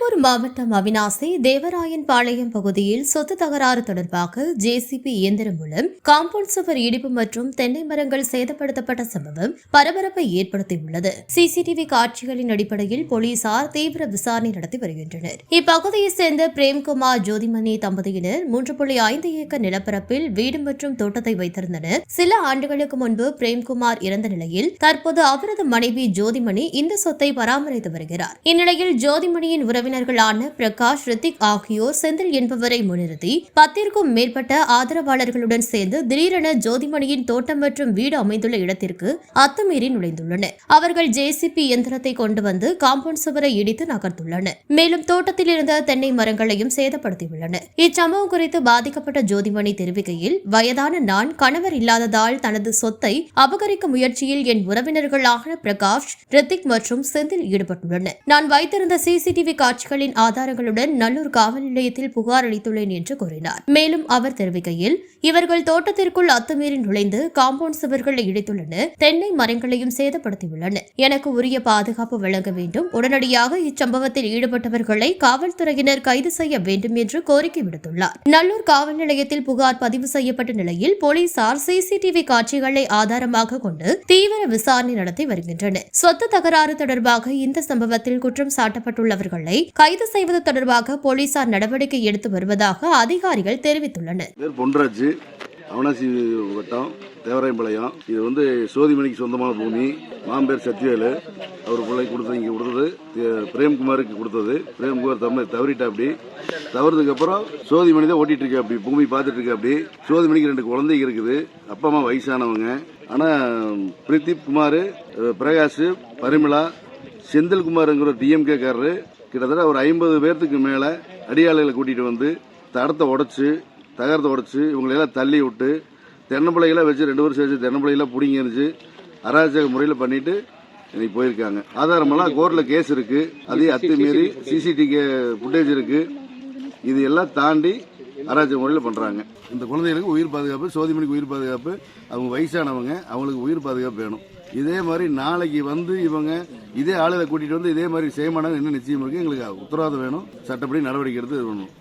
திருப்பூர் மாவட்டம் அவிநாசி தேவராயன் பாளையம் பகுதியில் சொத்து தகராறு தொடர்பாக ஜேசிபி இயந்திரம் மூலம் காம்பவுண்ட் சுவர் இடிப்பு மற்றும் தென்னை மரங்கள் சேதப்படுத்தப்பட்ட சம்பவம் பரபரப்பை ஏற்படுத்தியுள்ளது. சிசிடிவி காட்சிகளின் அடிப்படையில் போலீசார் தீவிர விசாரணை நடத்தி வருகின்றனர். இப்பகுதியைச் சேர்ந்த பிரேம்குமார் ஜோதிமணி தம்பதியினர் 3.5 ஏக்கர் நிலப்பரப்பில் வீடு மற்றும் தோட்டத்தை வைத்திருந்தனர். சில ஆண்டுகளுக்கு முன்பு பிரேம்குமார் இறந்த நிலையில் தற்போது அவரது மனைவி ஜோதிமணி இந்த சொத்தை பராமரித்து வருகிறார். இந்நிலையில் ஜோதிமணியின் உறவினர்களான பிரகாஷ், ரித்திக் ஆகியோர் செந்தில் என்பவரை முன்னிறுத்தி 10க்கும் மேற்பட்ட ஆதரவாளர்களுடன் சேர்ந்து திடீரென ஜோதிமணியின் தோட்டம் மற்றும் வீடு அமைந்துள்ள இடத்திற்கு அத்துமீறி நுழைந்துள்ளனர். அவர்கள் ஜேசிபி இயந்திரத்தை கொண்டு வந்து காம்பவுண்ட் சுவரை இடித்து நகர்த்துள்ளனர். மேலும் தோட்டத்தில் இருந்த தென்னை மரங்களையும் சேதப்படுத்தியுள்ளனர். இச்சம்பவம் குறித்து பாதிக்கப்பட்ட ஜோதிமணி தெரிவிக்கையில், வயதான நான் கணவர் இல்லாததால் தனது சொத்தை அபகரிக்க முயற்சியில் என் உறவினர்களான பிரகாஷ், ரித்திக் மற்றும் செந்தில் ஈடுபட்டுள்ளனர். நான் வைத்திருந்த சிசிடிவி காட்சிகளின் ஆதாரங்களுடன் நல்லூர் காவல் நிலையத்தில் புகார் அளித்துள்ளேன் என்று கூறினார். மேலும் அவர் தெரிவிக்கையில், இவர்கள் தோட்டத்திற்குள் அத்துமீறி நுழைந்து காம்பவுண்ட் சுவர்களை இடித்துள்ளனர், தென்னை மரங்களையும் சேதப்படுத்தியுள்ளனர். எனக்கு உரிய பாதுகாப்பு வழங்க வேண்டும். உடனடியாக இச்சம்பவத்தில் ஈடுபட்டவர்களை காவல்துறையினர் கைது செய்ய வேண்டும் என்று கோரிக்கை விடுத்துள்ளார். நல்லூர் காவல் நிலையத்தில் புகார் பதிவு செய்யப்பட்ட நிலையில் போலீசார் சிசிடிவி காட்சிகளை ஆதாரமாக கொண்டு தீவிர விசாரணை நடத்தி வருகின்றனர். சொத்து தகராறு தொடர்பாக இந்த சம்பவத்தில் குற்றம் சாட்டப்பட்டுள்ளவர்களை கைது செய்வது தொடர்பாக போலீசார் நடவடிக்கை எடுத்து வருவதாக அதிகாரிகள் தெரிவித்துள்ளனர். அவனாசி வட்டம் தேவராயம்பாளையம். இது சோதிமணிக்கு சொந்தமான பூமி. மாம்பேர் சத்யவேலு அவர் பிள்ளை கொடுத்தது பிரேம்குமாருக்கு கொடுத்தது. பிரேம்குமார் தவறிட்டா. அப்படி தவறதுக்கு அப்புறம் சோதிமணி தான் ஓட்டிட்டு இருக்கா. அப்படி பூமி பார்த்துட்டு இருக்கா. அப்படி சோதிமணிக்கு 2 குழந்தைங்க இருக்குது. அப்பா அம்மா வயசானவங்க. ஆனா பிரதீப் குமார், பிரகாஷ், பரிமளா, செந்தில்குமார்ங்கிற டிஎம்கே காரரு கிட்டத்தட்ட ஒரு 50 பேர்த்துக்கு மேல அடியாளர்களை கூட்டிட்டு வந்து தகரத்தை உடைச்சு இவங்களெல்லாம் தள்ளி விட்டு தென்னம்பிள்ளைகளாம் வச்சு 2 வருஷம் வச்சு தென்னம்பிள்ளைகளாம் பிடிங்கி இருந்துச்சு அராஜக முறையில் பண்ணிட்டு இன்னைக்கு போயிருக்காங்க. ஆதாரமெல்லாம் கோர்ட்ல கேஸ் இருக்கு. அதே அத்துமீறி சிசிடிவி ஃபுட்டேஜ் இருக்கு. இது எல்லாம் தாண்டி அராஜக முறையில் பண்றாங்க. இந்த குழந்தைகளுக்கு உயிர் பாதுகாப்பு, சோதிமணிக்கு உயிர் பாதுகாப்பு, அவங்க வயசானவங்க, அவங்களுக்கு உயிர் பாதுகாப்பு வேணும். இதே மாதிரி நாளைக்கு இவங்க இதே ஆளுகளை கூட்டிட்டு வந்து இதே மாதிரி செய்ய மாட்டாங்க என்ன நிச்சயம் இருக்கு. எங்களுக்கு உத்தரவாதம் வேணும். சட்டப்படி நடவடிக்கை எடுத்து வேணும்.